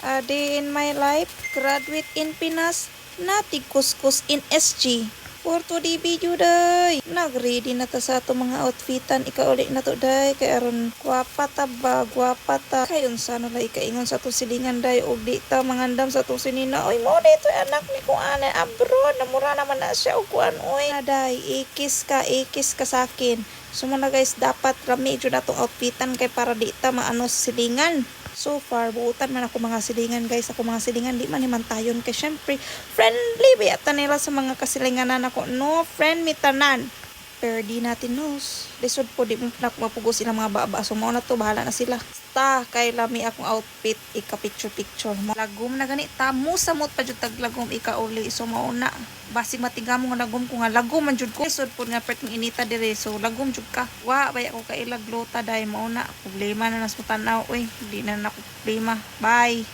A day in my life, graduate in Pinas, natig kuskus in SG. For today video day, nag-ready na ta sa ato mga outfitan. Ikauli na to day, kay aron gwapa ta ba, gwapa ta. Kay unsa na lay kaingon sa to silingan day, og di ta mangandam sa to sinina. Oy mo dito anak ni ko ane abroad, namura naman na siya og kuan oy. Na day, ikis ka sa akin. So muna guys, dapat rami jud atong outfitan kay para di ta maano sa silingan. So far, buutan man ako mga silingan guys. Ako mga silingan, di man himantayon. Kaya syempre, friendly biyata nila sa mga kasilinganan ako. No friend mi tanan. Pero di natin knows. Lisod po, di mo mapugos silang mga baba. So mao na to, bahala na sila. Kay lami akong outfit, ika picture. Lagom na gani, tamo sa mot pa jud tag lagom ika uli. So mao na. Basig matigam nga lagom ko nga lagom man jud ko. Lisod po nga perting inita dire. So lagom jud ka. Wa bay ako kailag lota dai mao na. Problema na nas mo tanaw. Uy, di na ako problema. Bye.